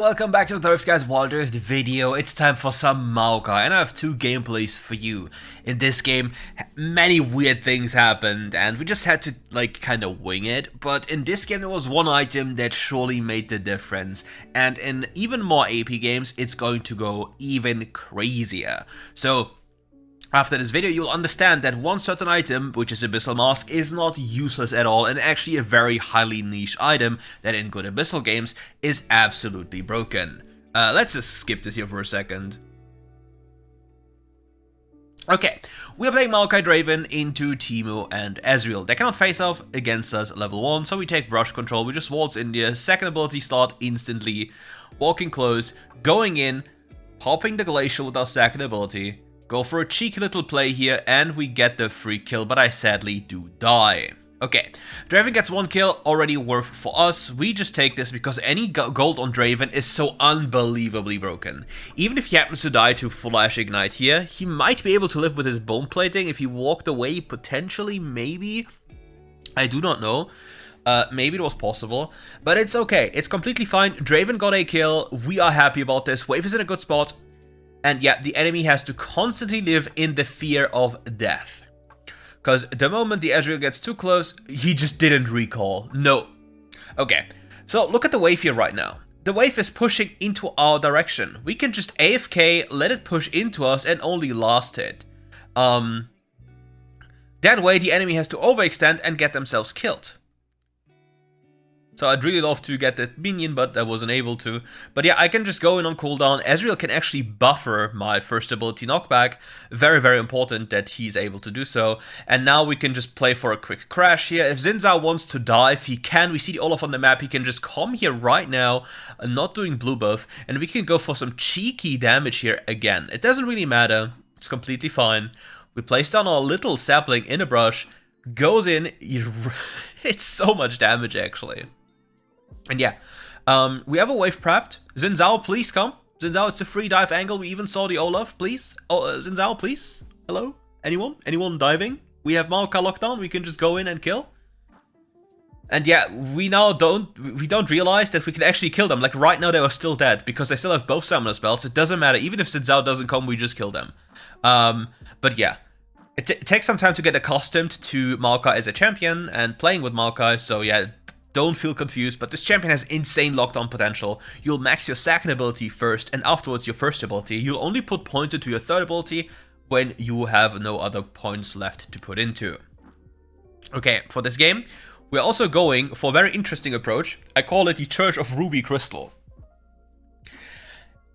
Welcome back to the RiftGuides WildRift video. It's time for some Maokai, and I have two gameplays for you. In this game, many weird things happened, and we just had to, kind of wing it. But in this game, there was one item that surely made the difference. And in even more AP games, it's going to go even crazier. So, after this video, you'll understand that one certain item, which is Abyssal Mask, is not useless at all and actually a very highly niche item that in good Abyssal games is absolutely broken. Let's just skip this here for a second. Okay, we are playing Maokai Draven into Teemo and Ezreal. They cannot face off against us level 1, so we take brush control, we just waltz in there, second ability start instantly, walking close, going in, popping the Glacial with our second ability, go for a cheeky little play here, and we get the free kill, but I sadly do die. Okay, Draven gets one kill, already worth for us. We just take this because any gold on Draven is so unbelievably broken. Even if he happens to die to full Ash Ignite here, he might be able to live with his bone plating. If he walked away, potentially, maybe. I do not know. Maybe it was possible, but it's okay. It's completely fine. Draven got a kill. We are happy about this. Wave is in a good spot. And yeah, the enemy has to constantly live in the fear of death. Because the moment the Ezreal gets too close, he just didn't recall. No. Okay, so look at the wave here right now. The wave is pushing into our direction. We can just AFK, let it push into us, and only last hit. That way, the enemy has to overextend and get themselves killed. So I'd really love to get that minion, but I wasn't able to. But yeah, I can just go in on cooldown. Ezreal can actually buffer my first ability knockback. Very, very important that he's able to do so. And now we can just play for a quick crash here. If Xin Zhao wants to dive, he can. We see the Olaf on the map. He can just come here right now, not doing blue buff. And we can go for some cheeky damage here again. It doesn't really matter. It's completely fine. We place down our little sapling in a brush. Goes in. It's so much damage, actually. And yeah, we have a wave prepped. Xin Zhao, please come. Xin Zhao, it's a free dive angle. We even saw the Olaf, please. Oh, Xin Zhao, please. Hello? Anyone? Anyone diving? We have Maokai lockdown. We can just go in and kill. And yeah, we don't realize that we can actually kill them. Like right now, they are still dead because they still have both stamina spells. It doesn't matter. Even if Xin Zhao doesn't come, we just kill them. But yeah. It takes some time to get accustomed to Maokai as a champion and playing with Maokai. So yeah, don't feel confused, but this champion has insane lockdown potential. You'll max your second ability first, and afterwards your first ability. You'll only put points into your third ability when you have no other points left to put into. Okay, for this game, we're also going for a very interesting approach. I call it the Church of Ruby Crystal.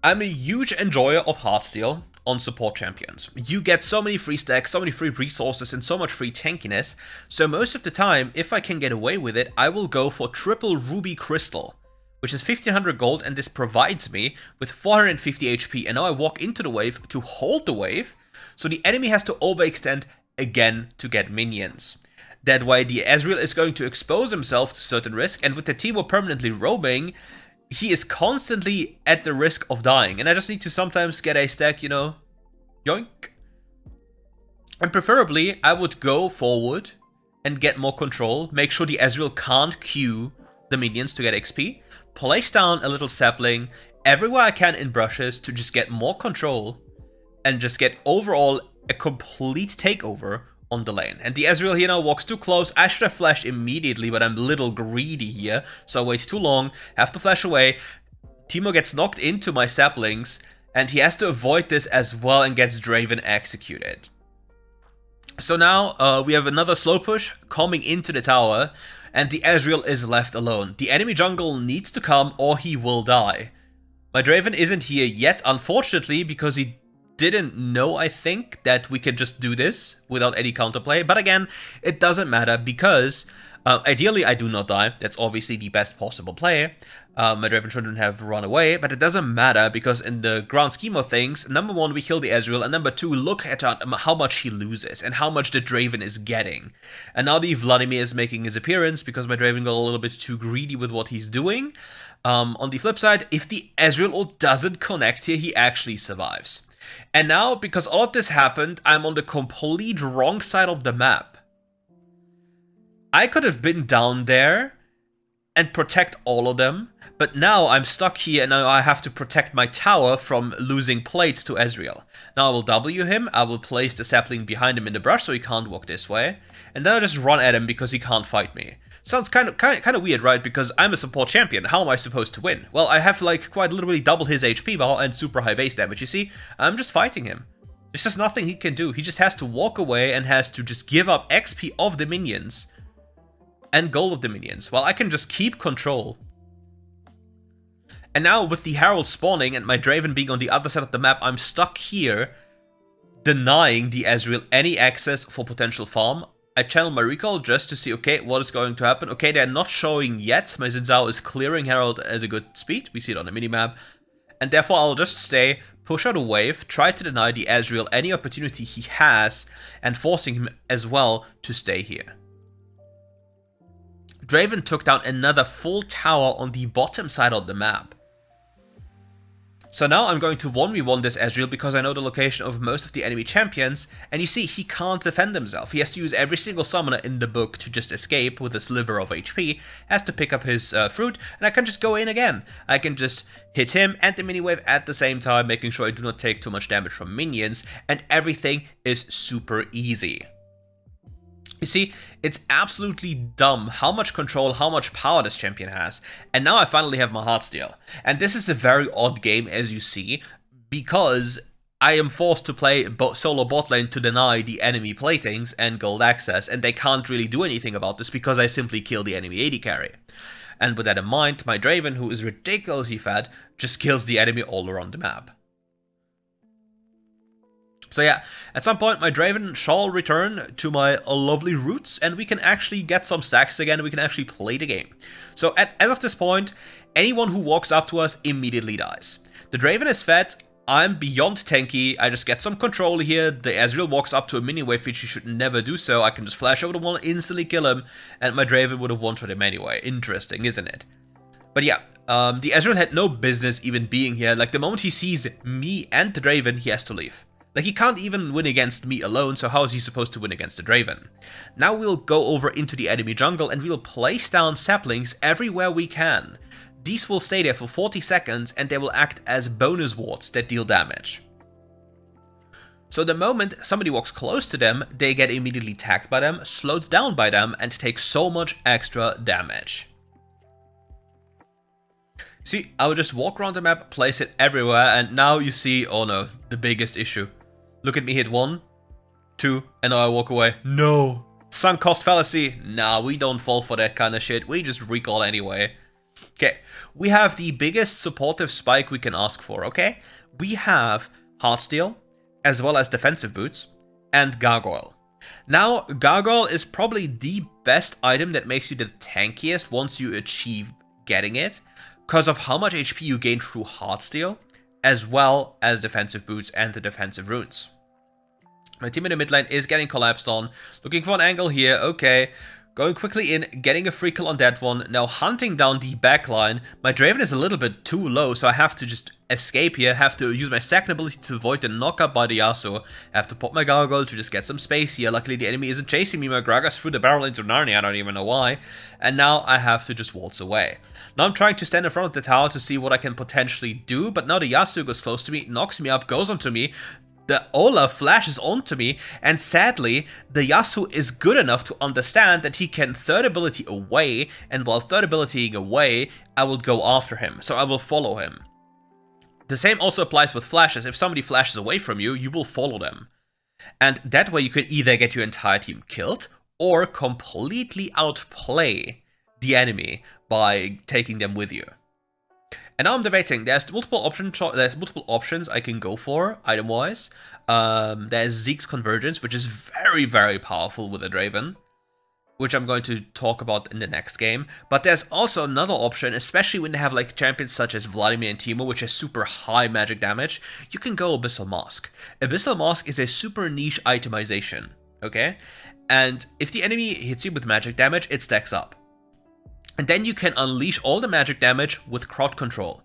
I'm a huge enjoyer of Heartsteel on support champions. You get so many free stacks, so many free resources, and so much free tankiness. So most of the time, if I can get away with it, I will go for triple Ruby Crystal, which is 1500 gold, and this provides me with 450 HP. And now I walk into the wave to hold the wave, so the enemy has to overextend again to get minions. That way, the Ezreal is going to expose himself to certain risk, and with the Teemo permanently roaming, he is constantly at the risk of dying. And I just need to sometimes get a stack, you know, yoink. And preferably, I would go forward and get more control. Make sure the Ezreal can't queue the minions to get XP. Place down a little sapling everywhere I can in brushes to just get more control. And just get overall a complete takeover on the lane. And the Ezreal here now walks too close. I should have flashed immediately, but I'm a little greedy here, so I wait too long, have to flash away. Teemo gets knocked into my saplings, and he has to avoid this as well and gets Draven executed. So now we have another slow push coming into the tower, and the Ezreal is left alone. The enemy jungle needs to come or he will die. My Draven isn't here yet, unfortunately, because he didn't know, I think, that we could just do this without any counterplay. But again, it doesn't matter because ideally I do not die. That's obviously the best possible play. My Draven shouldn't have run away, but it doesn't matter because in the grand scheme of things, number one, we kill the Ezreal, and number two, look at how much he loses and how much the Draven is getting. And now the Vladimir is making his appearance because my Draven got a little bit too greedy with what he's doing. On the flip side, if the Ezreal ult doesn't connect here, he actually survives. And now, because all of this happened, I'm on the complete wrong side of the map. I could have been down there and protect all of them, But now I'm stuck here and now I have to protect my tower from losing plates to Ezreal. Now I will W him, I will place the sapling behind him in the brush so he can't walk this way, and then I'll just run at him because he can't fight me. Sounds kind of weird, right? Because I'm a support champion, how am I supposed to win? Well, I have like quite literally double his HP bar and super high base damage, you see? I'm just fighting him. There's just nothing he can do, he just has to walk away and has to just give up XP of the minions and gold of the minions, while I can just keep control. And now with the Herald spawning and my Draven being on the other side of the map, I'm stuck here, denying the Ezreal any access for potential farm. I channel my recall just to see, okay, what is going to happen. Okay, they're not showing yet. My Xin Zhao is clearing Herald at a good speed. We see it on the minimap. And therefore, I'll just stay, push out a wave, try to deny the Ezreal any opportunity he has, and forcing him as well to stay here. Draven took down another full tower on the bottom side of the map. So now I'm going to 1v1 this Ezreal because I know the location of most of the enemy champions, and you see, he can't defend himself. He has to use every single summoner in the book to just escape with a sliver of HP, has to pick up his fruit, and I can just go in again. I can just hit him and the mini-wave at the same time, making sure I do not take too much damage from minions, and everything is super easy. You see, it's absolutely dumb how much control, how much power this champion has. And now I finally have my Heartsteel. And this is a very odd game, as you see, because I am forced to play solo bot lane to deny the enemy platings and gold access, and they can't really do anything about this because I simply kill the enemy AD carry. And with that in mind, my Draven, who is ridiculously fat, just kills the enemy all around the map. So yeah, at some point my Draven shall return to my lovely roots and we can actually get some stacks again, we can actually play the game. So as of this point, anyone who walks up to us immediately dies. The Draven is fed, I'm beyond tanky, I just get some control here, the Ezreal walks up to a mini-wave which he should never do so, I can just flash over the wall, instantly kill him, and my Draven would have one-shot him anyway. Interesting, isn't it? But yeah, the Ezreal had no business even being here, like the moment he sees me and the Draven, he has to leave. Like, he can't even win against me alone, so how is he supposed to win against the Draven? Now we'll go over into the enemy jungle and we'll place down saplings everywhere we can. These will stay there for 40 seconds and they will act as bonus wards that deal damage. So the moment somebody walks close to them, they get immediately tagged by them, slowed down by them, and take so much extra damage. See, I would just walk around the map, place it everywhere, and now you see, oh no, the biggest issue. Look at me hit 1, 2, and now I walk away. No! Sunk cost fallacy. Nah, we don't fall for that kind of shit. We just recall anyway. Okay, we have the biggest supportive spike we can ask for, okay? We have Heartsteel, as well as defensive boots, and Gargoyle. Now, Gargoyle is probably the best item that makes you the tankiest once you achieve getting it, because of how much HP you gain through Heartsteel, as well as defensive boots and the defensive runes. My team in the mid lane is getting collapsed on, looking for an angle here, okay. Going quickly in, getting a free kill on that one, now hunting down the back line. My Draven is a little bit too low, so I have to just escape here, have to use my second ability to avoid the knockup by the Yasuo, have to pop my Gargoyle to just get some space here. Luckily the enemy isn't chasing me, my Gragas threw the barrel into Narnia, I don't even know why, and now I have to just waltz away. Now I'm trying to stand in front of the tower to see what I can potentially do, but now the Yasuo goes close to me, knocks me up, goes onto me, the Olaf flashes onto me, and sadly, the Yasuo is good enough to understand that he can third ability away, and while third abilitying away, I will go after him, so I will follow him. The same also applies with flashes. If somebody flashes away from you, you will follow them. And that way you can either get your entire team killed, or completely outplay the enemy by taking them with you. And now I'm debating, there's multiple options I can go for, item-wise. There's Zeke's Convergence, which is very, very powerful with a Draven, which I'm going to talk about in the next game. But there's also another option, especially when they have like champions such as Vladimir and Teemo, which has super high magic damage. You can go Abyssal Mask. Abyssal Mask is a super niche itemization, okay? And if the enemy hits you with magic damage, it stacks up. And then you can unleash all the magic damage with crowd control.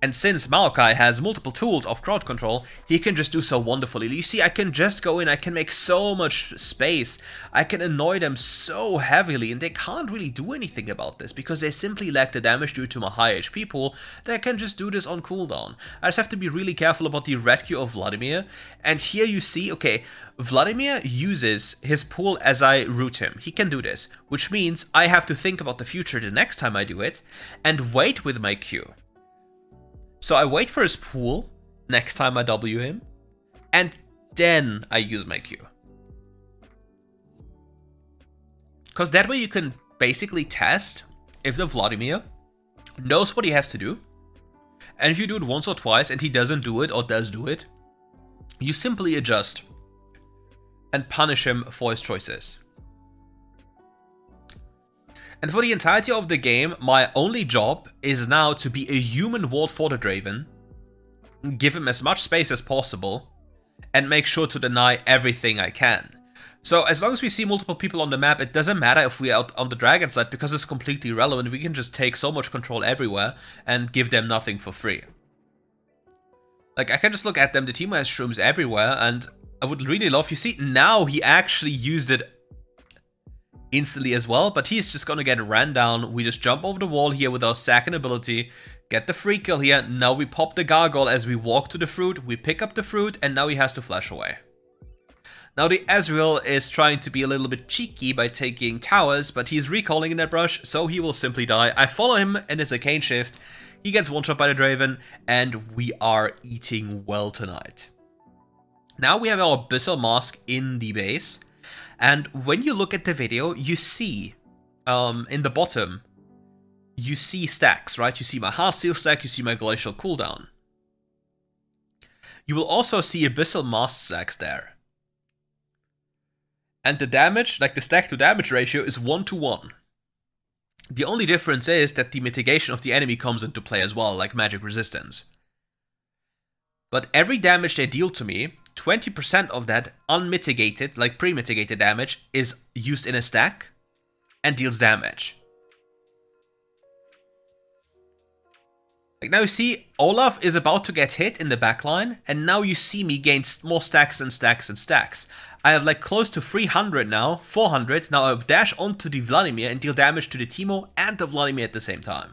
And since Maokai has multiple tools of crowd control, he can just do so wonderfully. You see, I can just go in, I can make so much space, I can annoy them so heavily, and they can't really do anything about this, because they simply lack the damage due to my high HP pool. They can just do this on cooldown. I just have to be really careful about the red Q of Vladimir, and here you see, okay, Vladimir uses his pool as I root him. He can do this, which means I have to think about the future the next time I do it, and wait with my Q. So I wait for his pool next time I W him, and then I use my Q. Because that way you can basically test if the Vladimir knows what he has to do, and if you do it once or twice and he doesn't do it or does do it, you simply adjust and punish him for his choices. And for the entirety of the game, my only job is now to be a human ward for the Draven, give him as much space as possible, and make sure to deny everything I can. So as long as we see multiple people on the map, it doesn't matter if we're out on the dragon side, because it's completely irrelevant. We can just take so much control everywhere and give them nothing for free. Like, I can just look at them, the Teemo has shrooms everywhere, and I would really love, you see, now he actually used it instantly as well, but he's just gonna get ran down. We just jump over the wall here with our second ability, get the free kill here. Now we pop the gargoyle as we walk to the fruit, we pick up the fruit, and now he has to flash away. Now the Ezreal is trying to be a little bit cheeky by taking towers, but he's recalling in that brush, so he will simply die. I follow him in his arcane shift, he gets one shot by the Draven, and we are eating well tonight. Now we have our Abyssal mask in the base. And when you look at the video, you see, in the bottom, you see stacks, right? You see my Heartsteel stack, you see my Glacial cooldown. You will also see Abyssal mask stacks there. And the damage, like the stack to damage ratio, is 1-to-1. The only difference is that the mitigation of the enemy comes into play as well, like magic resistance. But every damage they deal to me, 20% of that unmitigated, like pre-mitigated damage, is used in a stack and deals damage. Like now you see, Olaf is about to get hit in the backline, and now you see me gain more stacks and stacks and stacks. I have like close to 300 now, 400, now I have dash onto the Vladimir and deal damage to the Teemo and the Vladimir at the same time.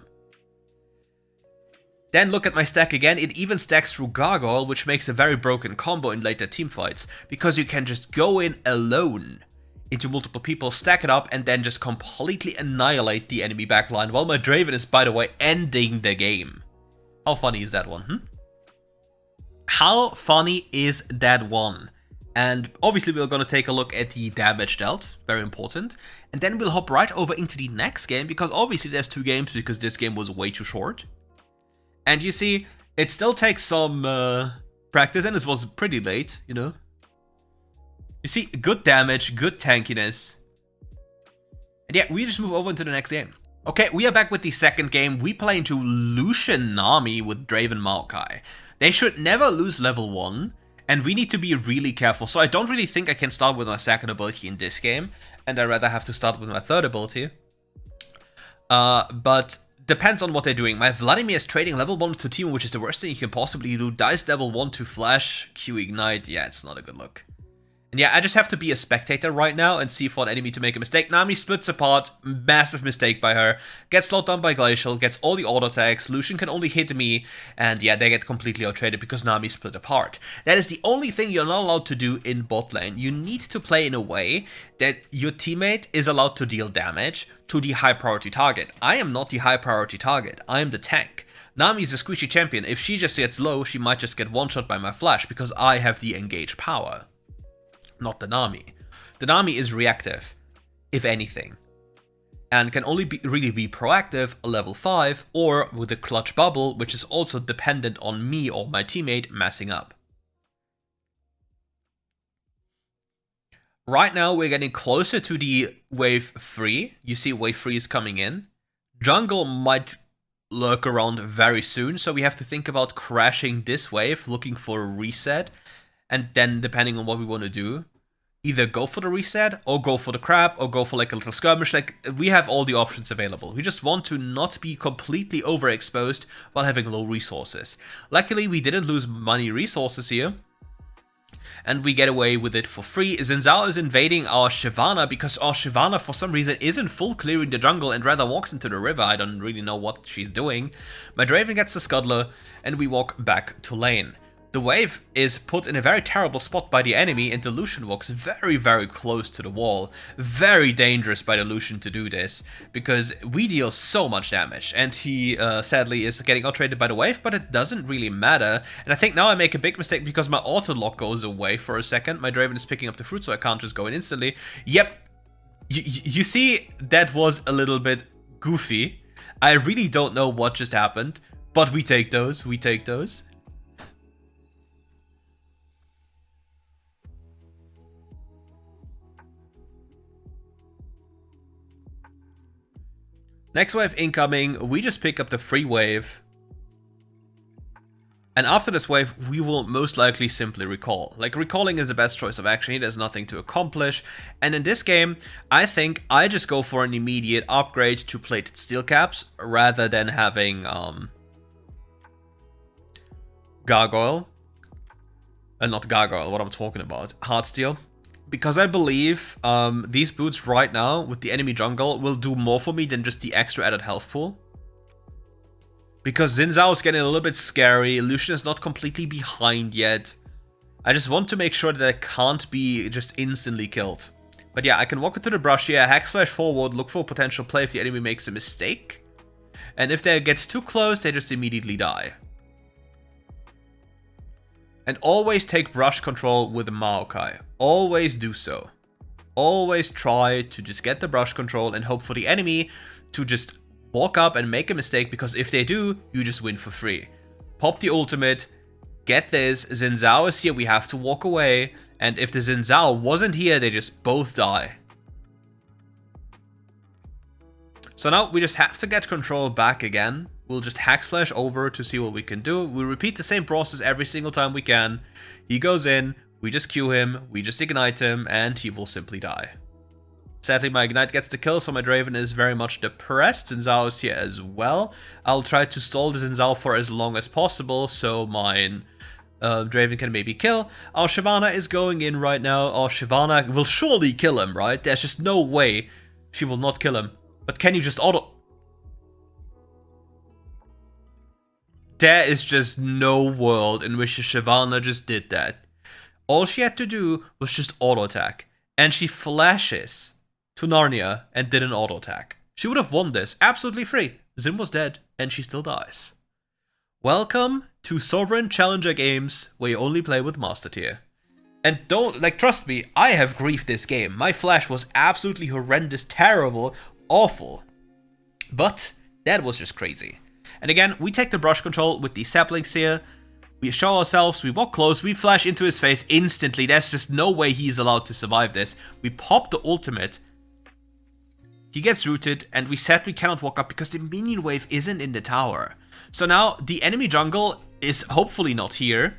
Then look at my stack again, it even stacks through Gargoyle, which makes a very broken combo in later teamfights, because you can just go in alone into multiple people, stack it up, and then just completely annihilate the enemy backline, while my Draven is, by the way, ending the game. How funny is that one, How funny is that one? And obviously we're going to take a look at the damage dealt, very important, and then we'll hop right over into the next game, because obviously there's 2 games, because this game was way too short. And you see, it still takes some practice, and this was pretty late, you know. You see, good damage, good tankiness. And yeah, we just move over into the next game. Okay, we are back with the second game. We play into Lucian Nami with Draven Maokai. They should never lose level 1, and we need to be really careful. So I don't really think I can start with my second ability in this game, and I'd rather have to start with my third ability. But depends on what they're doing. My Vladimir is trading level 1 to Teemo, which is the worst thing you can possibly do. Dice level 1 to flash, Q ignite. Yeah, it's not a good look. And yeah, I just have to be a spectator right now and see for an enemy to make a mistake. Nami splits apart, massive mistake by her, gets slowed down by Glacial, gets all the auto attacks, Lucian can only hit me, and yeah, they get completely outtraded because Nami split apart. That is the only thing you're not allowed to do in bot lane. You need to play in a way that your teammate is allowed to deal damage to the high priority target. I am not the high priority target, I am the tank. Nami is a squishy champion. If she just gets low, she might just get one shot by my flash because I have the engaged power. Not the Nami. The Nami is reactive, if anything, and can only really be proactive level 5 or with a clutch bubble, which is also dependent on me or my teammate messing up. Right now we're getting closer to the wave 3. You see wave 3 is coming in. Jungle might lurk around very soon, so we have to think about crashing this wave, looking for a reset. And then, depending on what we want to do, either go for the reset, or go for the crab, or go for like a little skirmish. Like, we have all the options available. We just want to not be completely overexposed while having low resources. Luckily, we didn't lose money resources here, and we get away with it for free. Xin Zhao is invading our Shyvana because our Shyvana for some reason isn't full clearing the jungle and rather walks into the river. I don't really know what she's doing. My Draven gets the Scuttler and we walk back to lane. The wave is put in a very terrible spot by the enemy and the Lucian walks very, very close to the wall. Very dangerous by the Lucian to do this, because we deal so much damage, and he sadly is getting outtraded by the wave, but it doesn't really matter. And I think now I make a big mistake because my auto lock goes away for a second. My Draven is picking up the fruit, so I can't just go in instantly. Yep, you see, that was a little bit goofy. I really don't know what just happened, but we take those, we take those. Next wave incoming, we just pick up the free wave. And after this wave, we will most likely simply recall. Like, recalling is the best choice of action here, there's nothing to accomplish. And in this game, I think I just go for an immediate upgrade to plated steel caps, rather than having gargoyle. Not gargoyle, what I'm talking about, hard steel. Because I believe these boots right now with the enemy jungle will do more for me than just the extra added health pool. Because Xin Zhao is getting a little bit scary, Lucian is not completely behind yet. I just want to make sure that I can't be just instantly killed. But yeah, I can walk into the brush here, Hex Flash forward, look for potential play if the enemy makes a mistake. And if they get too close, they just immediately die. And always take brush control with the Maokai. Always do so. Always try to just get the brush control and hope for the enemy to just walk up and make a mistake, because if they do, you just win for free. Pop the ultimate, get this, Xin Zhao is here, we have to walk away, and if the Xin Zhao wasn't here, they just both die. So now we just have to get control back again. We'll just Hex Flash over to see what we can do. We repeat the same process every single time we can. He goes in, we just Q him, we just ignite him, and he will simply die. Sadly, my ignite gets the kill, so my Draven is very much depressed. Xin Zhao is here as well. I'll try to stall the Xin Zhao for as long as possible, so mine Draven can maybe kill. Our Shyvana is going in right now. Our Shyvana will surely kill him, right? There's just no way she will not kill him. But can you just auto... There is just no world in which Shyvana just did that. All she had to do was just auto attack. And she flashes to Narnia and did an auto attack. She would have won this absolutely free. Xin was dead and she still dies. Welcome to Sovereign Challenger games where you only play with Master Tier. And don't, like, trust me, I have griefed this game. My flash was absolutely horrendous, terrible, awful. But that was just crazy. And again, we take the brush control with these saplings here. We show ourselves, we walk close, we flash into his face instantly. There's just no way he's allowed to survive this. We pop the ultimate. He gets rooted, and we said we cannot walk up because the minion wave isn't in the tower. So now the enemy jungle is hopefully not here.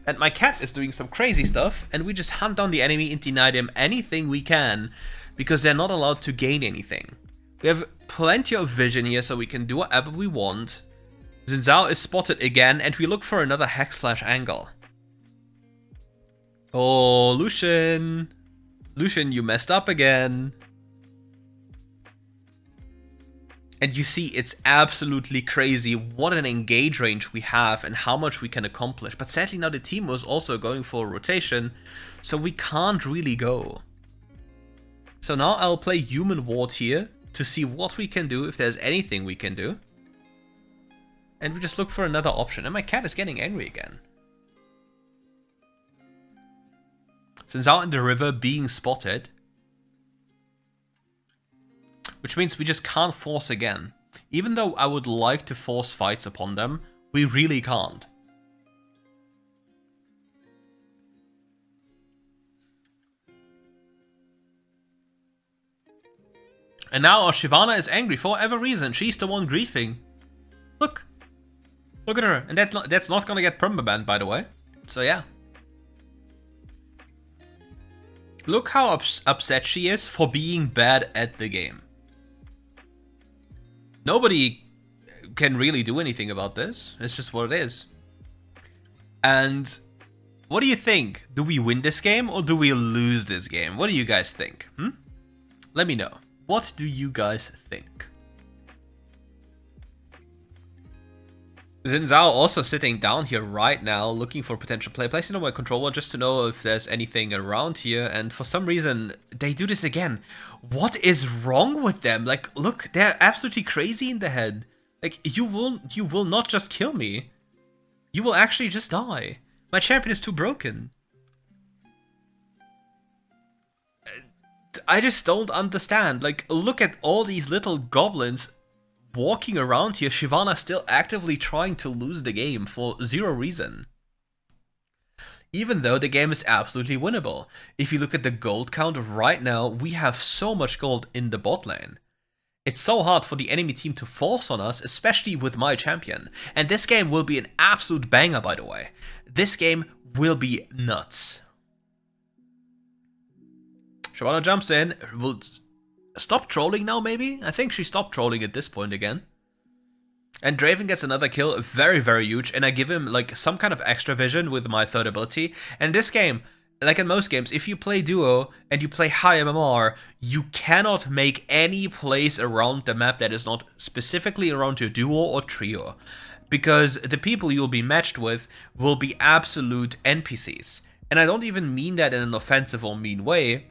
And my cat is doing some crazy stuff, and we just hunt down the enemy and deny them anything we can, because they're not allowed to gain anything. We have plenty of vision here, so we can do whatever we want. Xin Zhao is spotted again, and we look for another Hex Flash angle. Oh, Lucian! Lucian, you messed up again. And you see, it's absolutely crazy what an engage range we have and how much we can accomplish. But sadly now the Teemo is also going for a rotation, so we can't really go. So now I'll play Human Ward here to see what we can do, if there's anything we can do. And we just look for another option. And my cat is getting angry again. Since out in the river being spotted, which means we just can't force again. Even though I would like to force fights upon them, we really can't. And now our Shyvana is angry for whatever reason. She's the one griefing. Look. Look at her. And that's not gonna get permabanned, by the way. So yeah. Look how upset she is for being bad at the game. Nobody can really do anything about this. It's just what it is. And what do you think? Do we win this game or do we lose this game? What do you guys think? Let me know. What do you guys think? Xin Zhao also sitting down here right now, looking for potential play. Placing on my controller just to know if there's anything around here. And for some reason, they do this again. What is wrong with them? Like, look, they're absolutely crazy in the head. Like, you will not just kill me. You will actually just die. My champion is too broken. I just don't understand. Like, look at all these little goblins walking around here. Shyvana still actively trying to lose the game for zero reason. Even though the game is absolutely winnable. If you look at the gold count right now, we have so much gold in the bot lane. It's so hard for the enemy team to force on us, especially with my champion. And this game will be an absolute banger, by the way. This game will be nuts. Shyvana jumps in, will stop trolling now, maybe? I think she stopped trolling at this point again. And Draven gets another kill, very, very huge, and I give him like some kind of extra vision with my third ability. And this game, like in most games, if you play duo and you play high MMR, you cannot make any plays around the map that is not specifically around your duo or trio. Because the people you'll be matched with will be absolute NPCs. And I don't even mean that in an offensive or mean way.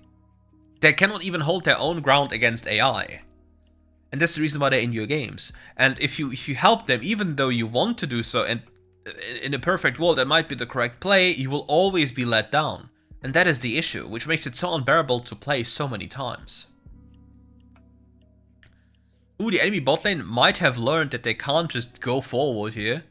They cannot even hold their own ground against AI. And that's the reason why they're in your games. And if you help them, even though you want to do so, and in a perfect world that might be the correct play, you will always be let down. And that is the issue, which makes it so unbearable to play so many times. Ooh, the enemy bot lane might have learned that they can't just go forward here.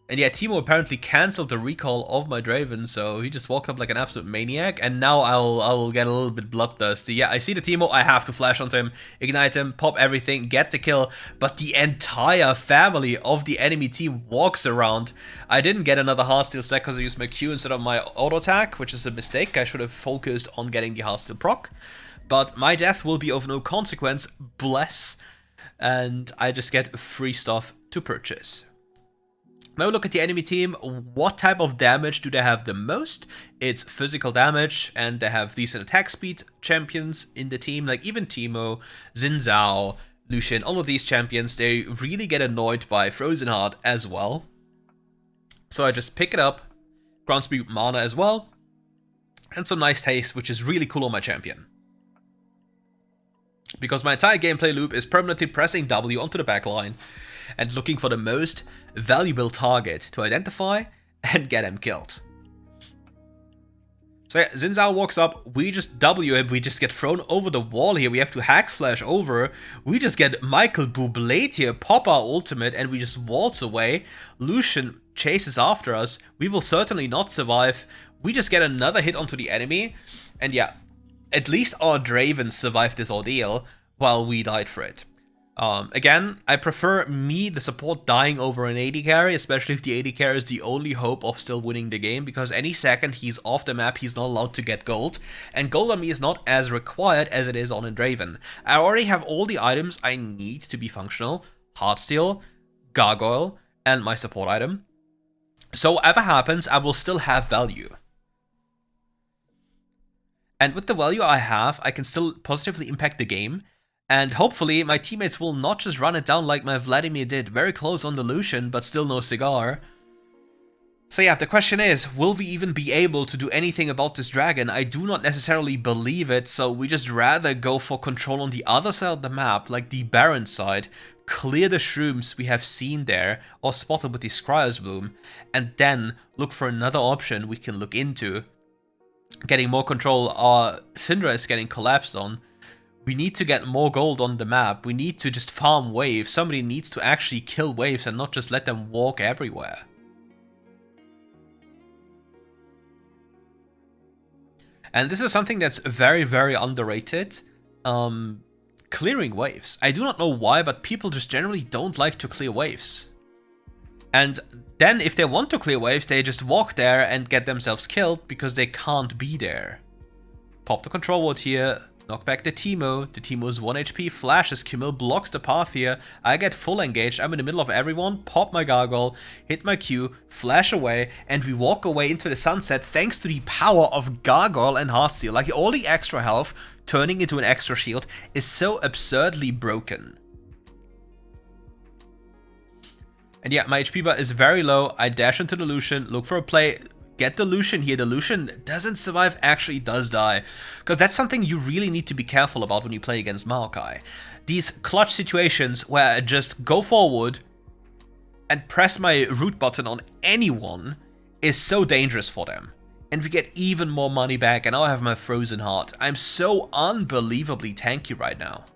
And yeah, Teemo apparently cancelled the recall of my Draven, so he just walked up like an absolute maniac, and now I will get a little bit bloodthirsty. Yeah, I see the Teemo, I have to flash onto him, ignite him, pop everything, get the kill, but the entire family of the enemy team walks around. I didn't get another heartsteel stack because I used my Q instead of my auto attack, which is a mistake. I should have focused on getting the heartsteel proc, but my death will be of no consequence, bless, and I just get free stuff to purchase. Now look at the enemy team. What type of damage do they have the most? It's physical damage, and they have decent attack speed champions in the team, like even Teemo, Xin Zhao, Lucian, all of these champions, they really get annoyed by Frozen Heart as well. So I just pick it up, ground speed mana as well, and some nice haste, which is really cool on my champion. Because my entire gameplay loop is permanently pressing W onto the backline and looking for the most valuable target to identify and get him killed. So yeah, Xin Zhao walks up, we just W him, we just get thrown over the wall here, we have to hack slash over, we just get Michael Bublé here, pop our ultimate, and we just waltz away. Lucian chases after us, we will certainly not survive, we just get another hit onto the enemy, and yeah, at least our Draven survived this ordeal, while we died for it. Again, I prefer me, the support, dying over an AD carry, especially if the AD carry is the only hope of still winning the game, because any second he's off the map, he's not allowed to get gold, and gold on me is not as required as it is on a Draven. I already have all the items I need to be functional: Heartsteel, Gargoyle, and my support item. So whatever happens, I will still have value. And with the value I have, I can still positively impact the game. And hopefully my teammates will not just run it down like my Vladimir did, very close on the Lucian, but still no cigar. So yeah, the question is, will we even be able to do anything about this dragon? I do not necessarily believe it, so we just rather go for control on the other side of the map, like the Baron side, clear the shrooms we have seen there, or spotted with the Scryer's Bloom, and then look for another option we can look into. Getting more control. Our Syndra is getting collapsed on. We need to get more gold on the map. We need to just farm waves. Somebody needs to actually kill waves and not just let them walk everywhere. And this is something that's very, very underrated. Clearing waves. I do not know why, but people just generally don't like to clear waves. And then if they want to clear waves, they just walk there and get themselves killed because they can't be there. Pop the control ward here. Knock back the Teemo. The Teemo is 1 HP, flashes, Camille blocks the path here. I get full engaged, I'm in the middle of everyone, pop my gargoyle, hit my Q, flash away, and we walk away into the sunset thanks to the power of gargoyle and heartsteel. Like, all the extra health turning into an extra shield is so absurdly broken. And yeah, my HP bar is very low. I dash into the Lucian, look for a play. Get the Lucian here. The Lucian doesn't survive, actually does die. Because that's something you really need to be careful about when you play against Maokai. These clutch situations where I just go forward and press my root button on anyone is so dangerous for them. And we get even more money back, and now I have my Frozen Heart. I'm so unbelievably tanky right now.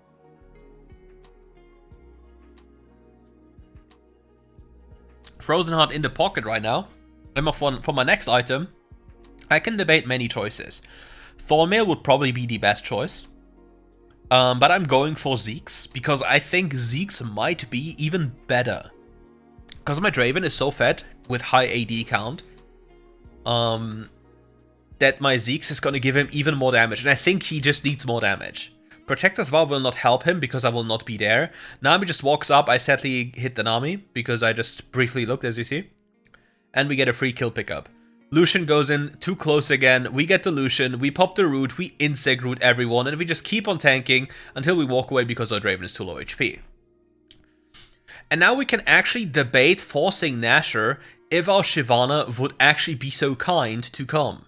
Frozen Heart in the pocket right now. For my next item, I can debate many choices. Thornmail would probably be the best choice. But I'm going for Zeke's, because I think Zeke's might be even better. Because my Draven is so fed with high AD count, that my Zeke's is going to give him even more damage, and I think he just needs more damage. Protector's Vow will not help him, because I will not be there. Nami just walks up, I sadly hit the Nami, because I just briefly looked, as you see. And we get a free kill pickup. Lucian goes in too close again, we get the Lucian, we pop the root, we insect root everyone, and we just keep on tanking until we walk away because our Draven is too low HP. And now we can actually debate forcing Nashor if our Shyvana would actually be so kind to come.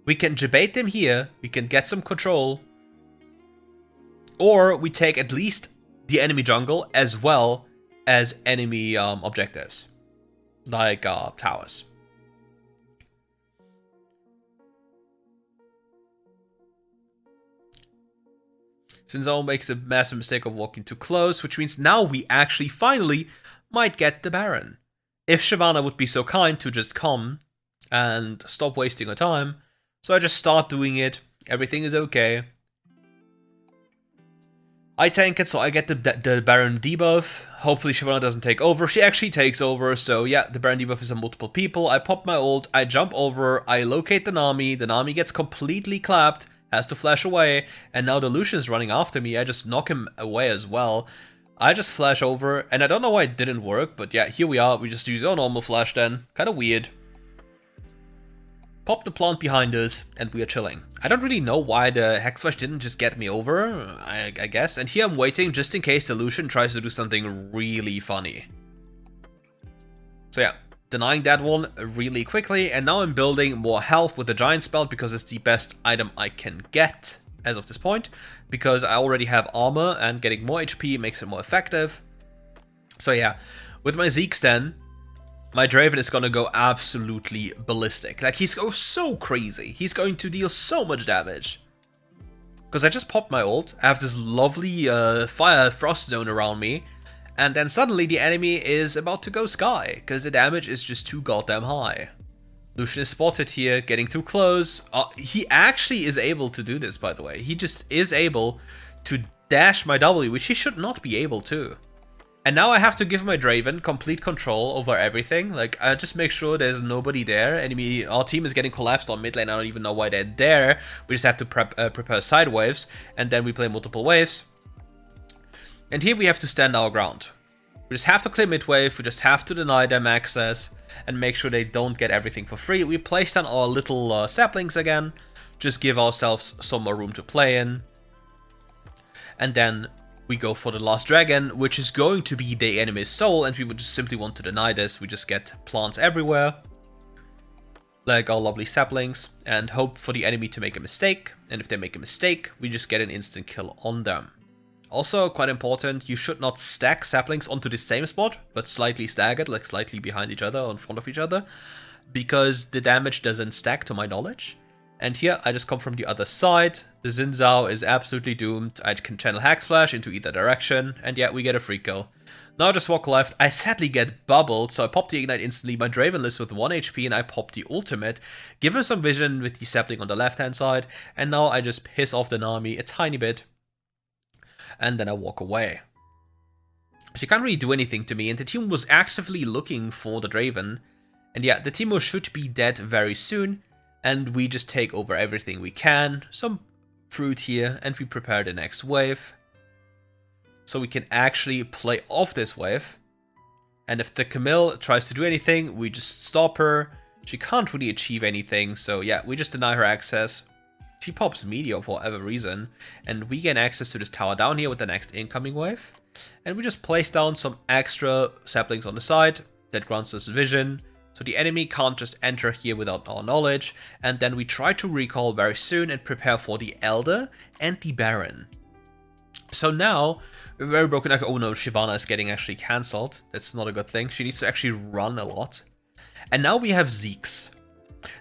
We can debate them here, we can get some control, or we take at least the enemy jungle as well as enemy objectives, like towers. Sinzao makes a massive mistake of walking too close, which means now we actually finally might get the Baron. If Shyvana would be so kind to just come and stop wasting her time, so I just start doing it, everything is okay. I tank it, so I get the Baron debuff. Hopefully Shyvana doesn't take over. She actually takes over, so yeah, the Baron debuff is on multiple people. I pop my ult, I jump over, I locate the Nami gets completely clapped, has to flash away, and now the Lucian's running after me. I just knock him away as well. I just flash over, and I don't know why it didn't work, but yeah, here we are. We just use our normal flash then. Kinda weird. Pop the plant behind us, and we are chilling. I don't really know why the Hex Flash didn't just get me over, I guess. And here I'm waiting just in case the Lucian tries to do something really funny. So yeah, denying that one really quickly, and now I'm building more health with the Giant Spell because it's the best item I can get as of this point. Because I already have armor, and getting more HP makes it more effective. So yeah, with my Zeke's then, my Draven is gonna go absolutely ballistic. Like, he's going so crazy. He's going to deal so much damage. Because I just popped my ult, I have this lovely fire frost zone around me, and then suddenly the enemy is about to go sky, because the damage is just too goddamn high. Lucian is spotted here, getting too close. He actually is able to do this, by the way. He just is able to dash my W, which he should not be able to. And now I have to give my Draven complete control over everything. Like, I just make sure there's nobody there. Our team is getting collapsed on mid lane. I don't even know why they're there. We just have to prepare side waves, and then we play multiple waves. And here we have to stand our ground. We just have to clear mid wave. We just have to deny them access and make sure they don't get everything for free. We place down our little saplings again. Just give ourselves some more room to play in. And then we go for the last dragon, which is going to be the enemy's soul, and we would just simply want to deny this. We just get plants everywhere, like our lovely saplings, and hope for the enemy to make a mistake. And if they make a mistake, we just get an instant kill on them. Also, quite important, you should not stack saplings onto the same spot, but slightly staggered, like slightly behind each other or in front of each other, because the damage doesn't stack to my knowledge. And here, I just come from the other side. The Xin Zhao is absolutely doomed. I can channel Hex Flash into either direction, and yeah, we get a free kill. Now I just walk left. I sadly get bubbled, so I pop the Ignite instantly. My Draven lives with 1 HP, and I pop the ultimate. Give him some vision with the sapling on the left-hand side, and now I just piss off the Nami a tiny bit. And then I walk away. She can't really do anything to me, and the team was actively looking for the Draven. And yeah, the Teemo should be dead very soon. and we just take over everything we can. Some fruit here, and we prepare the next wave. So we can actually play off this wave. And if the Camille tries to do anything, we just stop her. She can't really achieve anything, so yeah, we just deny her access. She pops Meteor for whatever reason, and we gain access to this tower down here with the next incoming wave. And we just place down some extra saplings on the side that grants us vision, so the enemy can't just enter here without our knowledge. And then we try to recall very soon and prepare for the Elder and the Baron. So now, we're very broken. Like, oh no, Shyvana is getting actually cancelled. That's not a good thing. She needs to actually run a lot. And now we have Zeke's.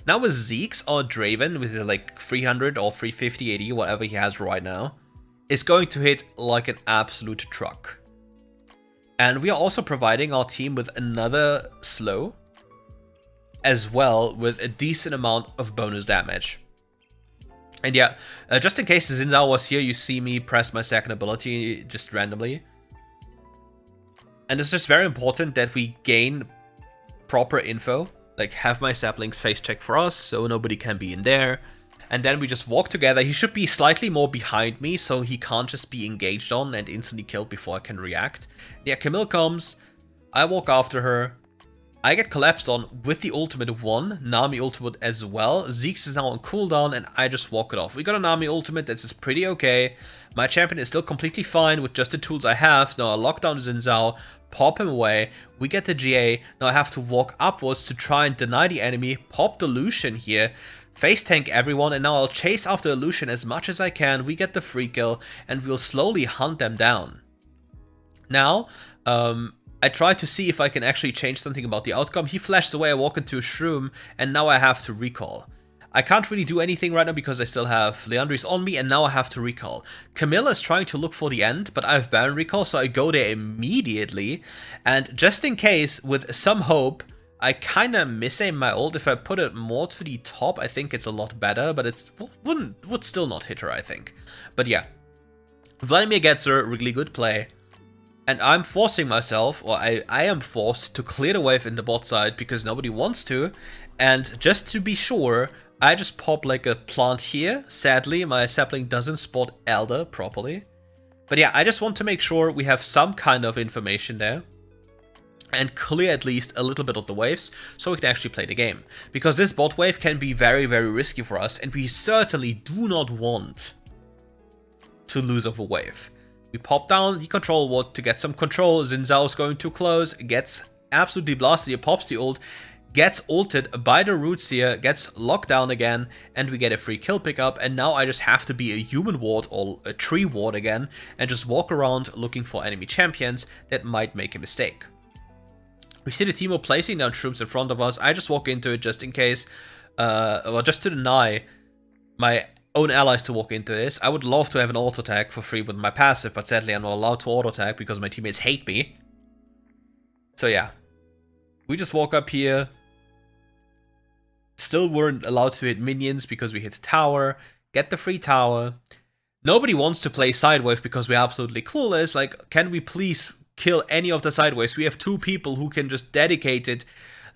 Now with Zeke's, our Draven, with like 300 or 350 AD, whatever he has right now, is going to hit like an absolute truck. And we are also providing our team with another slow, as well with a decent amount of bonus damage. And yeah, just in case Xin Zhao was here, you see me press my second ability just randomly. And it's just very important that we gain proper info, like have my saplings face check for us, so nobody can be in there. And then we just walk together. He should be slightly more behind me, so he can't just be engaged on and instantly killed before I can react. Yeah, Camille comes, I walk after her, I get collapsed on with the ultimate of 1, Nami ultimate as well. Zeke's is now on cooldown and I just walk it off. We got a Nami ultimate that's just pretty okay. My champion is still completely fine with just the tools I have. Now I lock down Xin Zhao, pop him away, we get the GA. Now I have to walk upwards to try and deny the enemy, pop the Lucian here, face tank everyone, and now I'll chase after the Lucian as much as I can. We get the free kill and we'll slowly hunt them down. Now, I try to see if I can actually change something about the outcome. He flashes away, I walk into a shroom, and now I have to recall. I can't really do anything right now because I still have Leandris on me, and now I have to recall. Camilla is trying to look for the end, but I have Baron recall, so I go there immediately. And just in case, with some hope, I kinda misaim my ult. If I put it more to the top, I think it's a lot better, but it would still not hit her, I think. But yeah, Vladimir gets her, really good play. And I'm forcing myself, or I am forced to clear the wave in the bot side because nobody wants to. And just to be sure, I just pop like a plant here. Sadly, my sapling doesn't spot Elder properly. But yeah, I just want to make sure we have some kind of information there. And clear at least a little bit of the waves, so we can actually play the game. Because this bot wave can be very, very risky for us, and we certainly do not want to lose of a wave. We pop down the control ward to get some control. Xin Zhao is going too close, gets absolutely blasted, pops the ult, gets ulted by the roots here, gets locked down again, and we get a free kill pickup. And now I just have to be a human ward or a tree ward again, and just walk around looking for enemy champions that might make a mistake. We see the Teemo placing down shrooms in front of us. I just walk into it just in case, or just to deny my own allies to walk into this. I would love to have an auto attack for free with my passive, but sadly I'm not allowed to auto attack because my teammates hate me. So yeah, we just walk up here. Still weren't allowed to hit minions because we hit the tower, get the free tower. Nobody wants to play sidewave because we're absolutely clueless. Like, can we please kill any of the sideways? We have 2 people who can just dedicate it.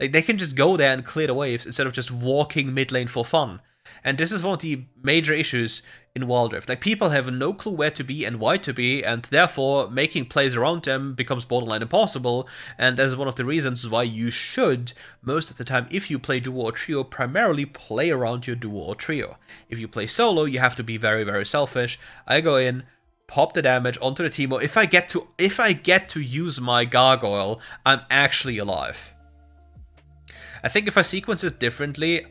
Like, they can just go there and clear the waves instead of just walking mid lane for fun. And this is one of the major issues in WildRift. Like, people have no clue where to be and why to be, and therefore making plays around them becomes borderline impossible. And that is one of the reasons why you should, most of the time, if you play duo or trio, primarily play around your duo or trio. If you play solo, you have to be very, very selfish. I go in, pop the damage onto the Teemo. If I get to use my gargoyle, I'm actually alive. I think if I sequence it differently,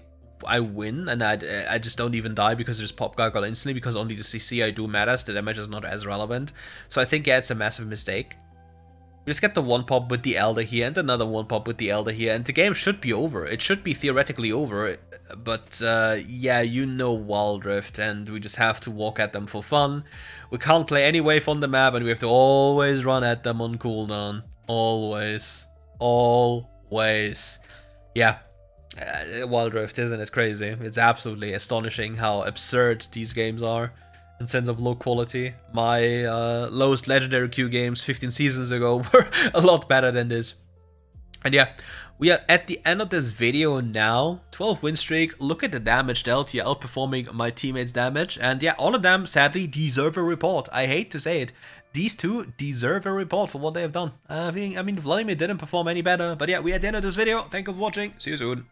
I win, and I just don't even die because I just pop gargoyle instantly, because only the CC I do matters, the damage is not as relevant. So I think, yeah, it's a massive mistake. We just get the 1 pop with the Elder here, and another 1 pop with the Elder here, and the game should be over. It should be theoretically over, but yeah, you know WildRift, and we just have to walk at them for fun. We can't play any wave on the map, and we have to always run at them on cooldown. Always. Always. Yeah. WildRift, isn't it crazy? It's absolutely astonishing how absurd these games are in sense of low quality. My lowest legendary queue games 15 seasons ago were a lot better than this. And yeah, we are at the end of this video now. 12 win streak. Look at the damage dealt here, outperforming my teammates' damage. And yeah, all of them sadly deserve a report. I hate to say it. These two deserve a report for what they have done. I mean, Vladimir didn't perform any better. But yeah, we're at the end of this video. Thank you for watching. See you soon.